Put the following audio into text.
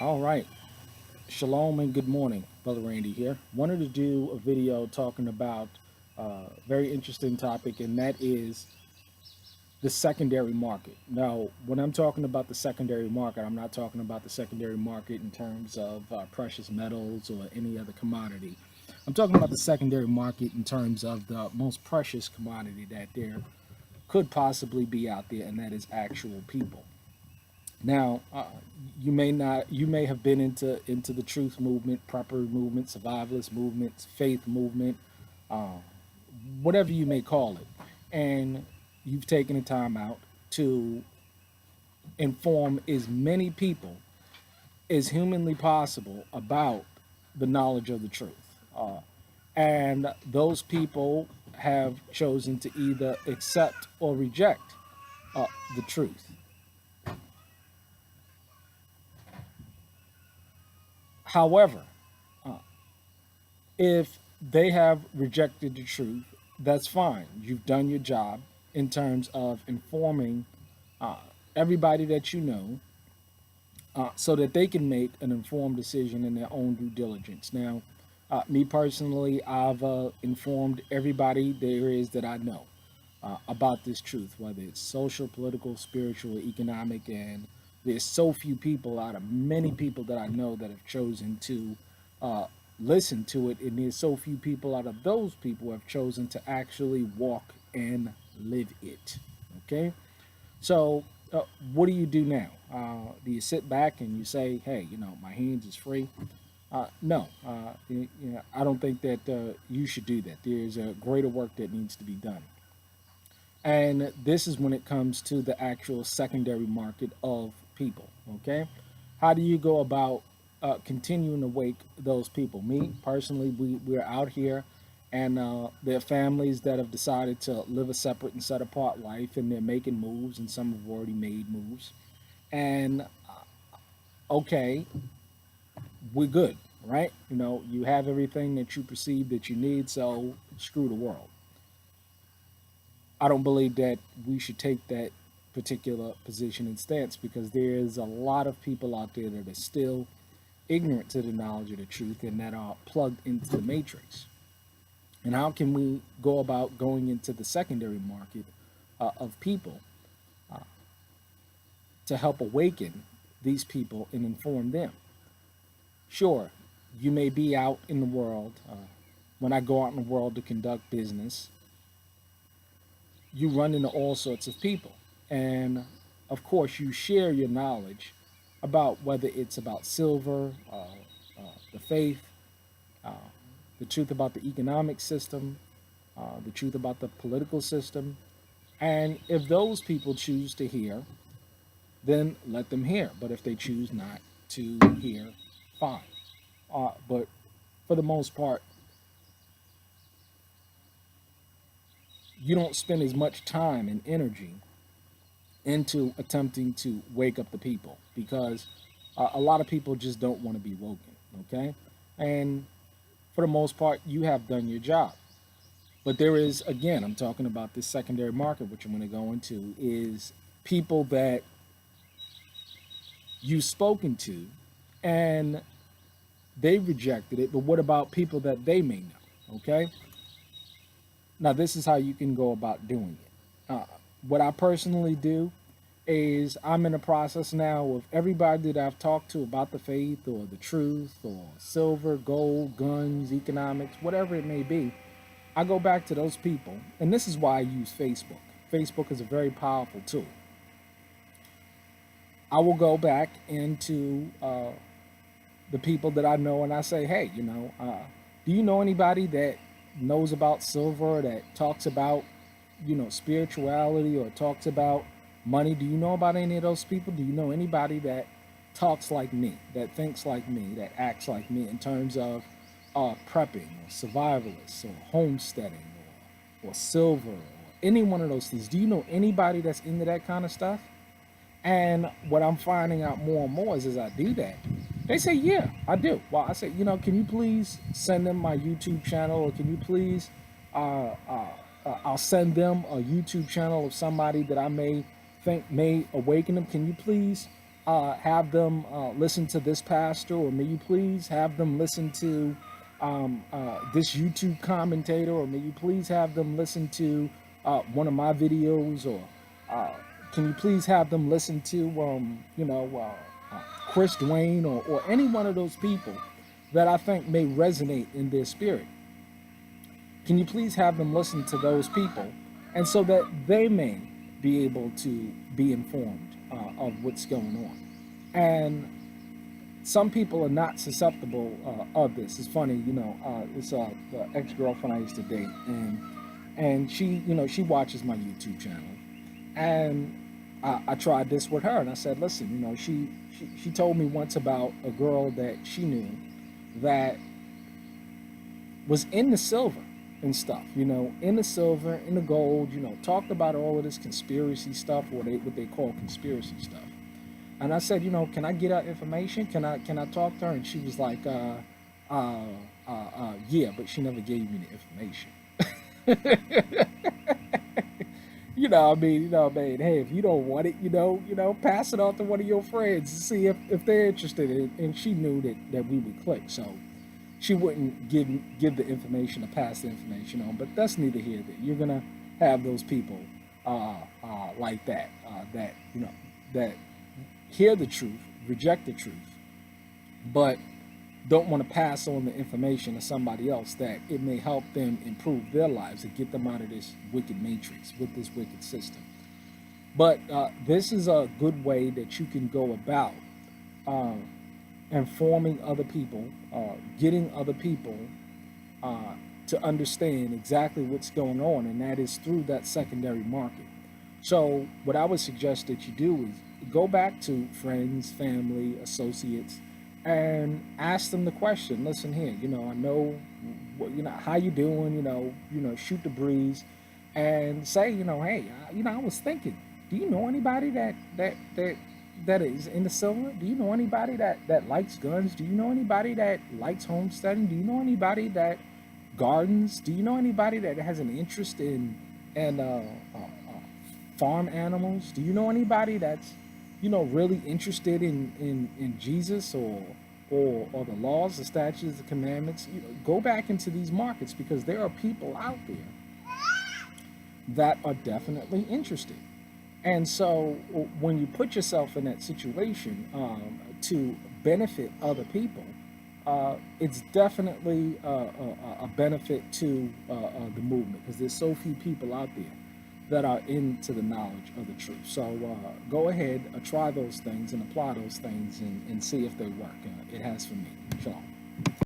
All right. Shalom and good morning. Brother Randy here. Wanted to do a video talking about a very interesting topic, and that is the secondary market. Now, when I'm talking about the secondary market, I'm not talking about the secondary market in terms of precious metals or any other commodity. I'm talking about the secondary market in terms of the most precious commodity that there could possibly be out there, and that is actual people. Now, you may have been into the truth movement, proper movement, survivalist movements, faith movement, uh, whatever you may call it, and you've taken the time out to inform as many people as humanly possible about the knowledge of the truth. And those people have chosen to either accept or reject the truth. However, if they have rejected the truth, that's fine. You've done your job in terms of informing uh, everybody that you know so that they can make an informed decision in their own due diligence. Now, me personally, I've informed everybody there is that I know about this truth, whether it's social, political, spiritual, economic, and there's so few people out of many people that I know that have chosen to uh, listen to it, and there's so few people out of those people who have chosen to actually walk and live it. Okay, so what do you do now? Do you sit back and you say, "Hey, my hands is free"? No, I don't think that you should do that. There's a greater work that needs to be done. And this is when it comes to the actual secondary market of people. Okay. How do you go about continuing to wake those people? Me personally, we're out here, and there are families that have decided to live a separate and set apart life, and they're making moves, and some have already made moves. And okay, we're good, right? You have everything that you perceive that you need, so screw the world. I don't believe that we should take that particular position and stance, because there is a lot of people out there that are still ignorant to the knowledge of the truth and that are plugged into the matrix. And how can we go about going into the secondary market of people to help awaken these people and inform them? Sure, you may be out in the world. When I go out in the world to conduct business, you run into all sorts of people. And of course, you share your knowledge about whether it's about silver, the faith, uh, the truth about the economic system, the truth about the political system. And if those people choose to hear, then let them hear. But if they choose not to hear, fine. But for the most part, you don't spend as much time and energy into attempting to wake up the people, because a lot of people just don't want to be woken. Okay. And for the most part, you have done your job. But there is, again, I'm talking about this secondary market, which I'm going to go into, is people that you've spoken to and they rejected it. But what about people that they may know? Okay. Now, this is how you can go about doing it. What I personally do is I'm in a process now of everybody that I've talked to about the faith or the truth or silver, gold, guns, economics, whatever it may be. I go back to those people, and this is why I use Facebook. Facebook is a very powerful tool. I will go back into the people that I know, and I say, hey, do you know anybody that knows about silver, that talks about, spirituality, or talks about money? Do you know about any of those people? Do you know anybody that talks like me, that thinks like me, that acts like me in terms of prepping or survivalists or homesteading or silver or any one of those things? Do you know anybody that's into that kind of stuff? And what I'm finding out more and more is, as I do that, they say, yeah, I do. Well, I say, can you please send them my YouTube channel, or can you please, I'll send them a YouTube channel of somebody that I may think may awaken them. Can you please have them listen to this pastor, or may you please have them listen to this YouTube commentator, or may you please have them listen to one of my videos, or uh, can you please have them listen to, Chris Dwayne, or any one of those people that I think may resonate in their spirit? Can you please have them listen to those people, and so that they may be able to be informed of what's going on? And some people are not susceptible of this. It's funny, it's the ex-girlfriend I used to date, and she, she watches my YouTube channel, and I tried this with her, and I said, listen, she told me once about a girl that she knew that was in the silver and stuff, in the silver, in the gold, talked about all of this conspiracy stuff, or what they call conspiracy stuff. And I said, can I get her information? Can I talk to her? And she was like, yeah, but she never gave me the information. Hey, if you don't want it, pass it on to one of your friends and see if they're interested in it. And she knew that we would click, so she wouldn't give the information or pass the information on. But that's neither here nor there. You're gonna have those people like that, that hear the truth, reject the truth, but don't want to pass on the information to somebody else that it may help them improve their lives and get them out of this wicked matrix, with this wicked system. But this is a good way that you can go about informing other people, getting other people to understand exactly what's going on, and that is through that secondary market. So what I would suggest that you do is go back to friends, family, associates, and ask them the question. Listen here, I know, how you doing, shoot the breeze, and say, hey, I was thinking, do you know anybody that is in the silver? Do you know anybody that likes guns? Do you know anybody that likes homesteading? Do you know anybody that gardens? Do you know anybody that has an interest in farm animals? Do you know anybody that's really interested in Jesus, or the laws, the statutes, the commandments? Go back into these markets, because there are people out there that are definitely interested. And so when you put yourself in that situation to benefit other people, it's definitely a benefit to the movement, because there's so few people out there that are into the knowledge of the truth. So go ahead, try those things and apply those things, and see if they work. It has for me. Shalom.